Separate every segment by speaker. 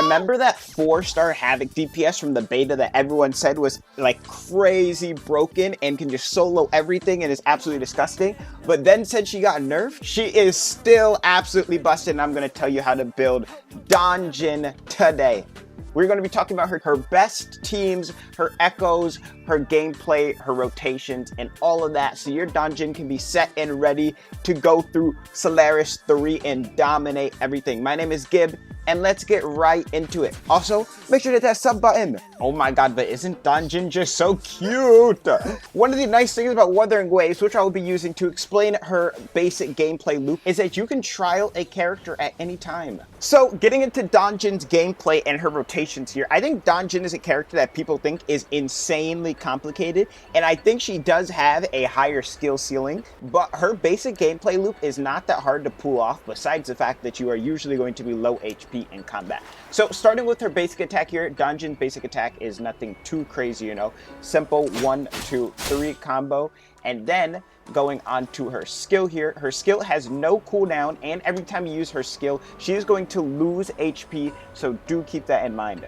Speaker 1: Remember that 4-star Havoc DPS from the beta that everyone said was like crazy broken and can just solo everything and is absolutely disgusting? But then since she got nerfed, she is still absolutely busted, and I'm going to tell you how to build Danjin today. We're going to be talking about her best teams, her echoes, her gameplay, her rotations, and all of that, so your Danjin can be set and ready to go through Solaris 3 and dominate everything. My name is Gib, and let's get right into it. Also, make sure to hit that sub button. Oh my god, but isn't Danjin just so cute? One of the nice things about Wuthering Waves, which I will be using to explain her basic gameplay loop, is that you can trial a character at any time. So, getting into Danjin's gameplay and her rotations here, I think Danjin is a character that people think is insanely complicated, and I think she does have a higher skill ceiling, but her basic gameplay loop is not that hard to pull off, besides the fact that you are usually going to be low HP in combat. So starting with her basic attack here, Danjin's basic attack is nothing too crazy, you know, simple 1, 2, 3 combo, and then going on to her skill here. Her skill has no cooldown, and every time you use her skill, she is going to lose HP, so do keep that in mind.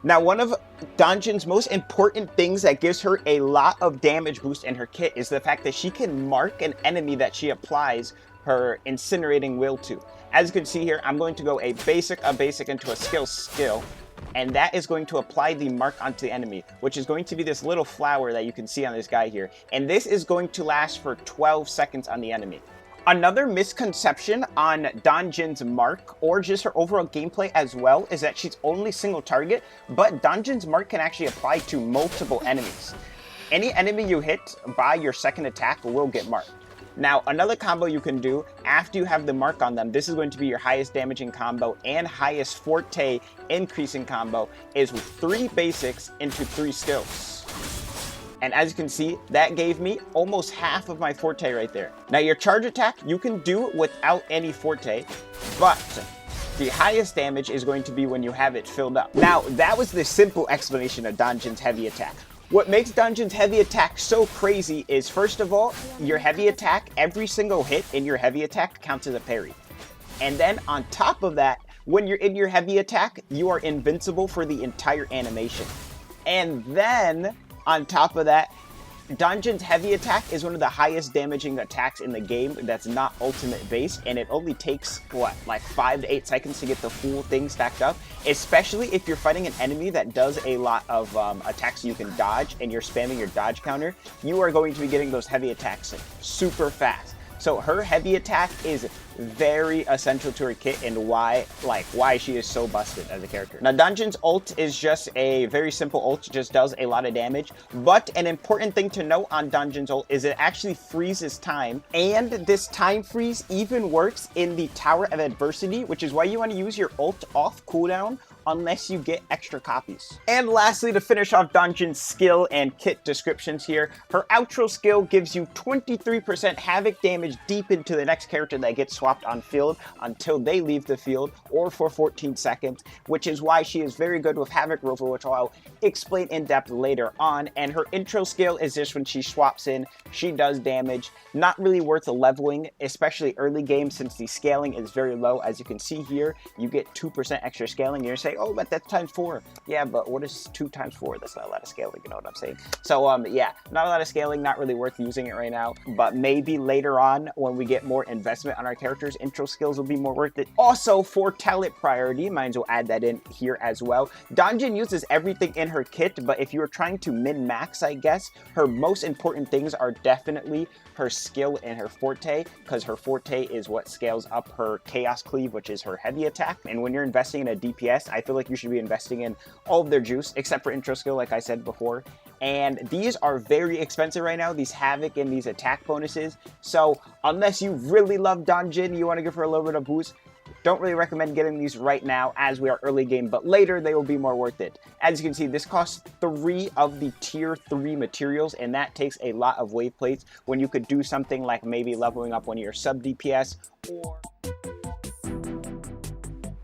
Speaker 1: Now, one of Danjin's most important things that gives her a lot of damage boost in her kit is the fact that she can mark an enemy that she applies her incinerating will to. As you can see here, I'm going to go a basic into a skill, and that is going to apply the mark onto the enemy, which is going to be this little flower that you can see on this guy here, and this is going to last for 12 seconds on the enemy. Another misconception on Danjin's mark, or just her overall gameplay as well, is that she's only single target, but Danjin's mark can actually apply to multiple enemies. Any enemy you hit by your second attack will get marked. Now, another combo you can do after you have the mark on them, this is going to be your highest damaging combo and highest forte increasing combo, is with 3 basics into 3 skills. And as you can see, that gave me almost half of my forte right there. Now, your charge attack, you can do without any forte, but the highest damage is going to be when you have it filled up. Now, that was the simple explanation of Danjin's heavy attack. What makes Danjin's heavy attack so crazy is, first of all, your heavy attack, every single hit in your heavy attack counts as a parry. And then on top of that, when you're in your heavy attack, you are invincible for the entire animation. And then, on top of that, Danjin's heavy attack is one of the highest damaging attacks in the game that's not ultimate based, and it only takes, what, like 5 to 8 seconds to get the full thing stacked up, especially if you're fighting an enemy that does a lot of attacks you can dodge, and you're spamming your dodge counter, you are going to be getting those heavy attacks super fast. So her heavy attack is very essential to her kit and why she is so busted as a character. Now, Danjin's ult is just a very simple ult, just does a lot of damage, but an important thing to note on Danjin's ult is it actually freezes time, and this time freeze even works in the Tower of Adversity, which is why you want to use your ult off cooldown unless you get extra copies. And lastly, to finish off Danjin's skill and kit descriptions here, her outro skill gives you 23% havoc damage deep into the next character that gets swapped on field until they leave the field, or for 14 seconds, which is why she is very good with Havoc Rover, which I'll explain in depth later on. And her intro skill is just when she swaps in, she does damage. Not really worth leveling, especially early game, since the scaling is very low. As you can see here, you get 2% extra scaling. You're saying, oh, but that's times 4. Yeah, but what is 2 times 4? That's not a lot of scaling, you know what I'm saying? So, yeah, not a lot of scaling, not really worth using it right now, but maybe later on, when we get more investment on our characters, intro skills will be more worth it. Also, for talent priority, might as well add that in here as well. Danjin uses everything in her kit, but if you are trying to min-max, I guess, her most important things are definitely her skill and her forte, because her forte is what scales up her Chaos Cleave, which is her heavy attack. And when you're investing in a DPS, I feel like you should be investing in all of their juice, except for intro skill, like I said before. And these are very expensive right now, these Havoc and these attack bonuses. So unless you really love Danjin, you want to give her a little bit of boost, don't really recommend getting these right now as we are early game, but later they will be more worth it. As you can see, this costs 3 of the tier 3 materials, and that takes a lot of wave plates when you could do something like maybe leveling up one of your sub DPS or...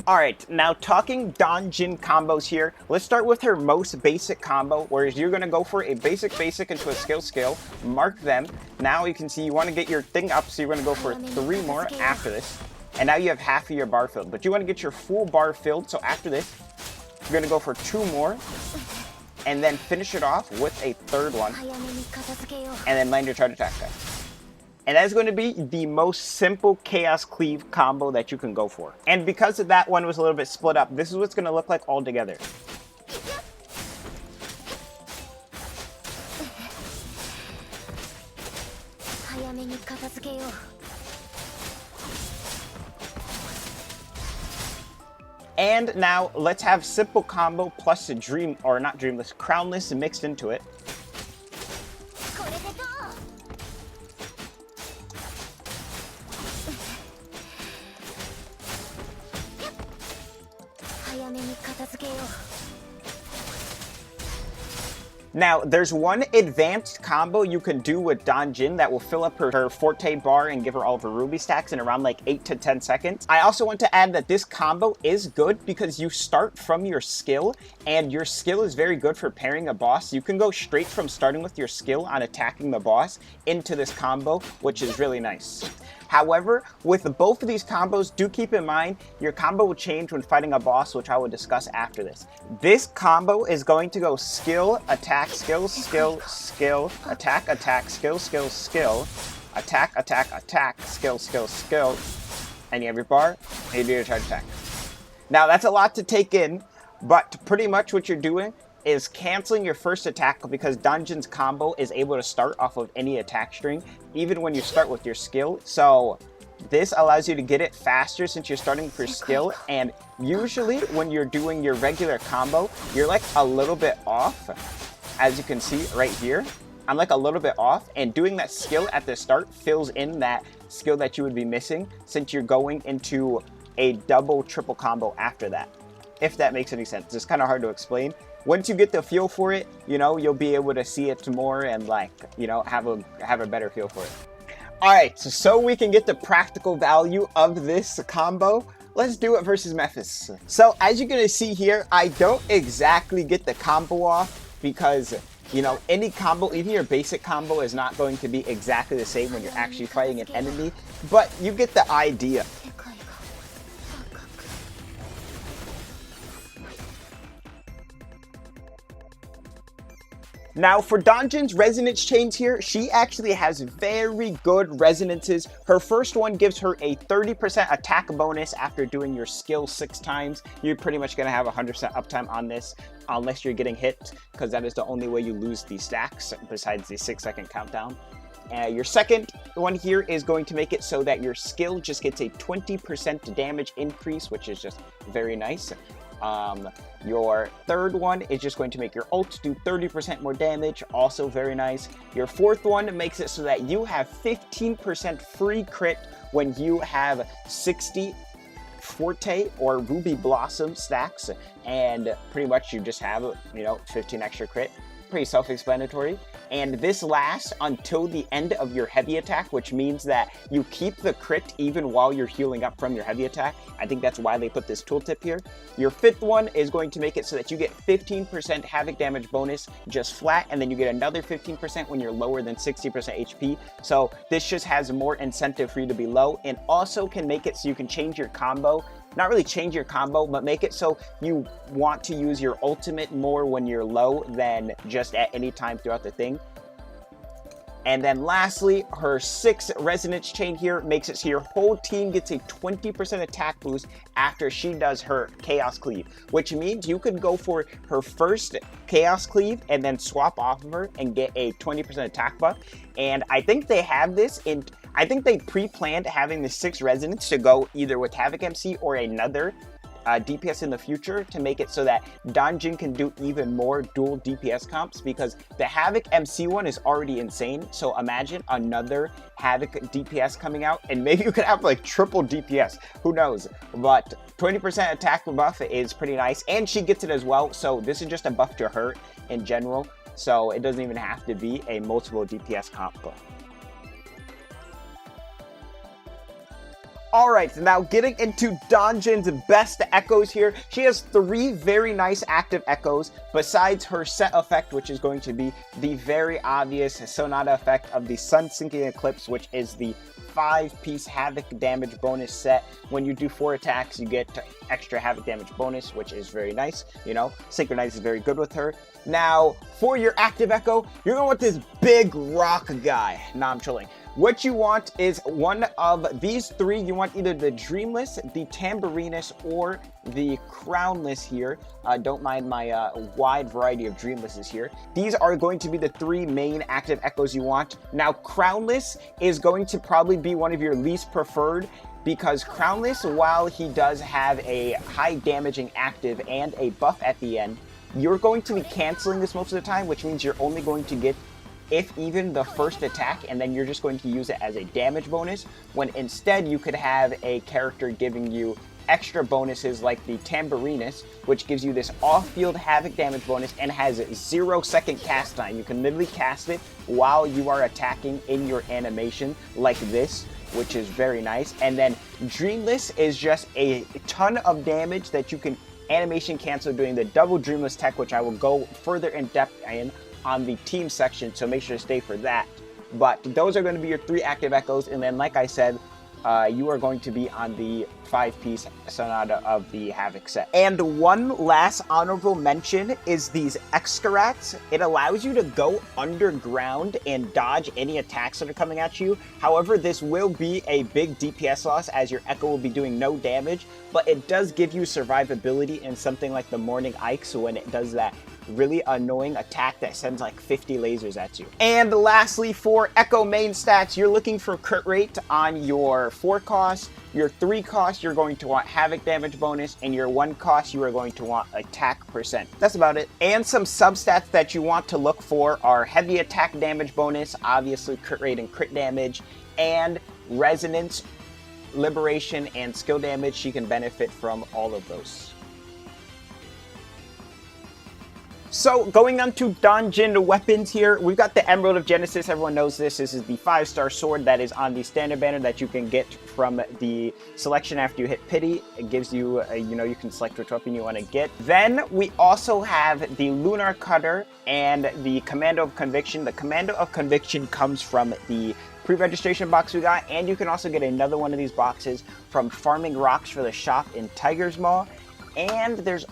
Speaker 1: Alright, now talking Danjin combos here, let's start with her most basic combo, whereas you're going to go for a basic into a skill, mark them. Now you can see you want to get your thing up, so you're going to go for 3 more after this. And now you have half of your bar filled. But you want to get your full bar filled. So after this, you're going to go for 2 more. And then finish it off with a 3rd one. And then land your charge attack, guys. And that is going to be the most simple Chaos Cleave combo that you can go for. And because of that one was a little bit split up, this is what's going to look like all together. And now let's have simple combo plus a crownless mixed into it. Now, there's one advanced combo you can do with Danjin that will fill up her Forte bar and give her all of her ruby stacks in around like 8 to 10 seconds. I also want to add that this combo is good because you start from your skill, and your skill is very good for parrying a boss. You can go straight from starting with your skill on attacking the boss into this combo, which is really nice. However, with both of these combos, do keep in mind your combo will change when fighting a boss, which I will discuss after this. This combo is going to go skill, attack, skill, skill, skill, attack, attack, skill, skill, skill, attack, attack, attack, skill, skill, skill, and you have your bar, and you do your charge attack. Now, that's a lot to take in, but pretty much what you're doing is canceling your first attack because Danjin's combo is able to start off of any attack string, even when you start with your skill. So this allows you to get it faster since you're starting with your skill, and usually when you're doing your regular combo, you're like a little bit off. As you can see right here, I'm like a little bit off, and doing that skill at the start fills in that skill that you would be missing since you're going into a double, triple combo after that. If that makes any sense. It's kind of hard to explain. Once you get the feel for it, you know, you'll be able to see it more and like, you know, have a better feel for it. All right, so we can get the practical value of this combo, let's do it versus Memphis. So as you're gonna see here, I don't exactly get the combo off because, you know, any combo, even your basic combo, is not going to be exactly the same when you're actually fighting an enemy, but you get the idea. Now, for Danjin's resonance chains here, she actually has very good resonances. Her first one gives her a 30% attack bonus after doing your skill 6 times. You're pretty much going to have 100% uptime on this, unless you're getting hit, because that is the only way you lose these stacks, besides the 6-second countdown. Your second one here is going to make it so that your skill just gets a 20% damage increase, which is just very nice. Your third one is just going to make your ult do 30% more damage, also very nice. Your fourth one makes it so that you have 15% free crit when you have 60 Forte or Ruby Blossom stacks, and pretty much you just have, you know, 15 extra crit. Pretty self-explanatory. And this lasts until the end of your heavy attack, which means that you keep the crit even while you're healing up from your heavy attack. I think that's why they put this tooltip here. Your fifth one is going to make it so that you get 15% havoc damage bonus just flat, and then you get another 15% when you're lower than 60% HP. So this just has more incentive for you to be low, and also can make it so you can change your combo. Not really change your combo, but make it so you want to use your ultimate more when you're low than just at any time throughout the thing. And then lastly, her 6th resonance chain here makes it so your whole team gets a 20% attack boost after she does her Chaos Cleave, which means you could go for her first Chaos Cleave and then swap off of her and get a 20% attack buff. And I think they have this in, I think they pre-planned having the 6 resonance to go either with Havoc MC or another DPS in the future to make it so that Danjin can do even more dual DPS comps, because the Havoc MC one is already insane. So imagine another Havoc DPS coming out, and maybe you could have like triple DPS, who knows. But 20% attack buff is pretty nice, and she gets it as well. So this is just a buff to her in general, so it doesn't even have to be a multiple DPS comp. Alright, so now getting into Danjin's best echoes here. She has 3 very nice active echoes, besides her set effect, which is going to be the very obvious Sonata effect of the Sun Sinking Eclipse, which is the 5-piece Havoc damage bonus set. When you do 4 attacks, you get extra Havoc damage bonus, which is very nice. You know, Synchronize is very good with her. Now, for your active Echo, you're gonna want this big rock guy. Nah, I'm chilling. What you want is one of these 3. You want either the Dreamless, the Tambourinus, or the Crownless here. Don't mind my wide variety of Dreamlesses here. These are going to be the 3 main active Echoes you want. Now, Crownless is going to probably be one of your least preferred, because Crownless, while he does have a high damaging active and a buff at the end, you're going to be canceling this most of the time, which means you're only going to get, if even, the first attack, and then you're just going to use it as a damage bonus, when instead you could have a character giving you extra bonuses like the Tambourinus, which gives you this off-field Havoc damage bonus and has 0-second cast time. You can literally cast it while you are attacking in your animation like this, which is very nice. And then Dreamless is just a ton of damage that you can animation cancel doing the double Dreamless tech, which I will go further in depth in on the team section, so make sure to stay for that. But those are going to be your 3 active Echoes, and then like I said, you are going to be on the 5-piece Sonata of the Havoc set. And one last honorable mention is these Excurats. It allows you to go underground and dodge any attacks that are coming at you. However, this will be a big DPS loss as your Echo will be doing no damage, but it does give you survivability in something like the Morning Ikes when it does that really annoying attack that sends like 50 lasers at you. And lastly, for Echo main stats, you're looking for crit rate on your 4 cost. Your 3 cost, you're going to want Havoc damage bonus, and your 1 cost, you are going to want attack percent. That's about it. And some substats that you want to look for are heavy attack damage bonus, obviously crit rate and crit damage, and resonance, liberation, and skill damage. She can benefit from all of those. So going on to Danjin weapons here, we've got the Emerald of Genesis. Everyone knows this. This is the 5-star sword that is on the standard banner that you can get from the selection after you hit pity. It gives you, you can select which weapon you want to get. Then we also have the Lunar Cutter and the Commando of Conviction. The Commando of Conviction comes from the pre-registration box we got, and you can also get another one of these boxes from Farming Rocks for the shop in Tiger's Maw. And there's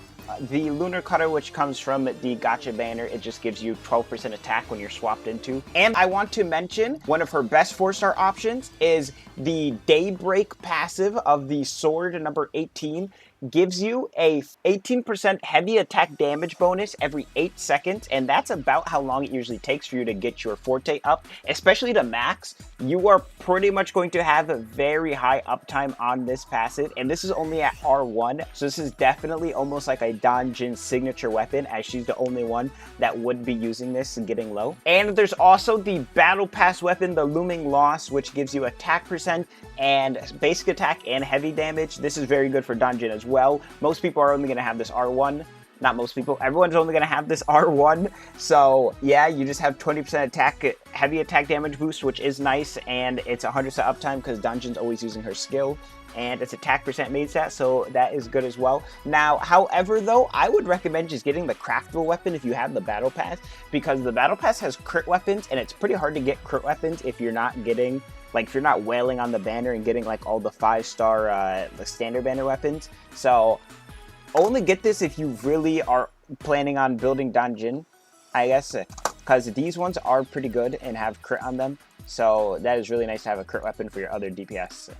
Speaker 1: the Lunar Cutter, which comes from the Gotcha banner. It just gives you 12% attack when you're swapped into. And I want to mention one of her best 4-star options is the Daybreak passive of the sword number 18. Gives you a 18% heavy attack damage bonus every 8 seconds, and that's about how long it usually takes for you to get your forte up, especially to max. You are pretty much going to have a very high uptime on this passive, and this is only at R1, so this is definitely almost like a Danjin signature weapon, as she's the only one that would be using this and getting low. And there's also the Battle Pass weapon, the Looming Loss, which gives you attack percent and basic attack and heavy damage. This is very good for Danjin as well. Most people are only going to have this R1. Not most people. Everyone's only going to have this R1. So, yeah, you just have 20% attack, heavy attack damage boost, which is nice. And it's 100% uptime because Danjin's always using her skill. And it's attack percent main stat, so that is good as well. Now, however, though, I would recommend just getting the craftable weapon if you have the Battle Pass, because the Battle Pass has crit weapons, and it's pretty hard to get crit weapons if you're not getting, like, if you're not wailing on the banner and getting, like, all the 5-star the standard banner weapons. So, only get this if you really are planning on building Danjin, I guess, because these ones are pretty good and have crit on them. So, that is really nice to have a crit weapon for your other DPS.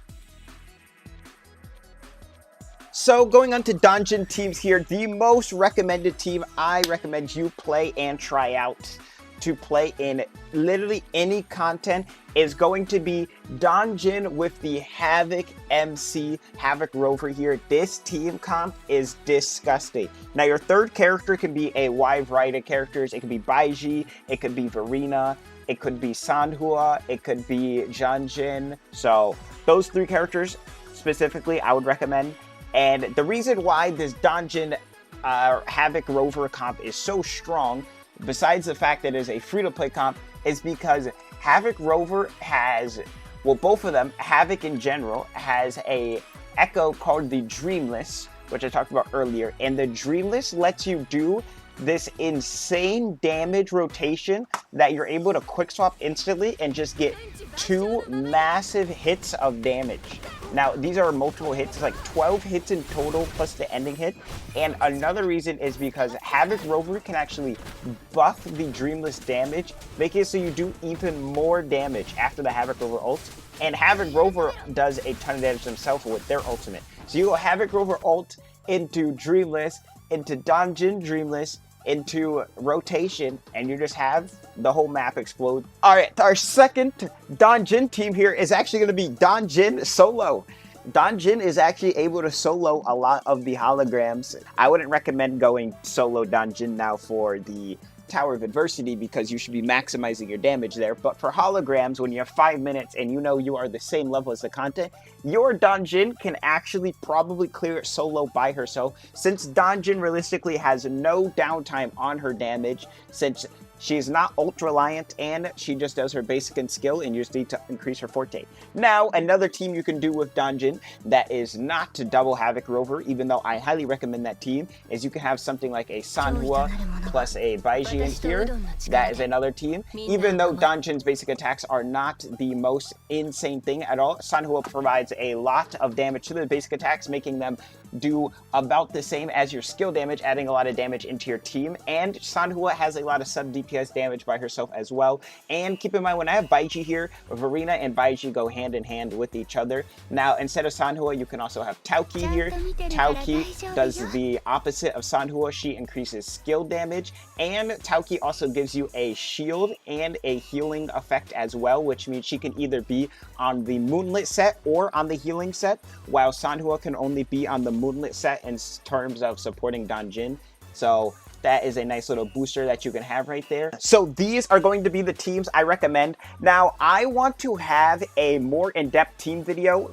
Speaker 1: So going on to Danjin teams here, the most recommended team I recommend you play and try out to play in literally any content is going to be Danjin with the Havoc MC, Havoc Rover here. This team comp is disgusting. Now your third character can be a wide variety of characters. It could be Baiji, it could be Verena, it could be Sanhua, it could be Janjin. So those 3 characters specifically I would recommend. And the reason why this Danjin Havoc Rover comp is so strong, besides the fact that it is a free-to-play comp, is because Havoc Rover has, well, both of them, Havoc in general, has a echo called the Dreamless, which I talked about earlier. And the Dreamless lets you do this insane damage rotation that you're able to quick swap instantly and just get 2 massive hits of damage. Now, these are multiple hits. It's like 12 hits in total plus the ending hit. And another reason is because Havoc Rover can actually buff the Dreamless damage, making it so you do even more damage after the Havoc Rover ult. And Havoc Rover does a ton of damage themselves with their ultimate. So you go Havoc Rover ult into Dreamless, into Danjin Dreamless, into rotation, and you just have the whole map explode. All right, our second Danjin team here is actually going to be Danjin solo. Danjin is actually able to solo a lot of the holograms. I wouldn't recommend going solo Danjin now for the Tower of Adversity because you should be maximizing your damage there. But for holograms, when you have 5 minutes and you know you are the same level as the content, your Danjin can actually probably clear it solo by herself, since Danjin realistically has no downtime on her damage, since she's not ult reliant and she just does her basic and skill, and you just need to increase her forte. Now, another team you can do with Danjin that is not to double Havoc Rover, even though I highly recommend that team, is you can have something like a Sanhua plus a Baiji in here. That is another team. Even though Danjin's basic attacks are not the most insane thing at all, Sanhua provides a lot of damage to the basic attacks, making them do about the same as your skill damage, adding a lot of damage into your team. And Sanhua has a lot of sub DPS damage by herself as well. And keep in mind, when I have Baiji here, Verena and Baiji go hand in hand with each other. Now, instead of Sanhua, you can also have Tauki here. Tauki does the opposite of Sanhua. She increases skill damage, and Tauki also gives you a shield and a healing effect as well, which means she can either be on the Moonlit set or on the healing set, while Sanhua can only be on the Moonlit set in terms of supporting Danjin. So that is a nice little booster that you can have right there. So these are going to be the teams I recommend. Now, I want to have a more in-depth team video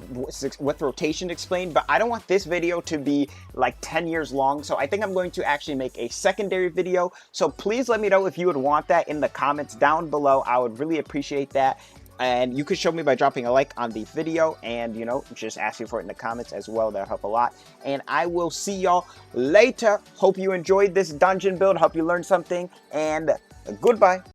Speaker 1: with rotation explained, but I don't want this video to be like 10 years long. So I think I'm going to actually make a secondary video. So please let me know if you would want that in the comments down below. I would really appreciate that. And you could show me by dropping a like on the video and, you know, just asking for it in the comments as well. That'll help a lot. And I will see y'all later. Hope you enjoyed this dungeon build. Hope you learned something. And goodbye.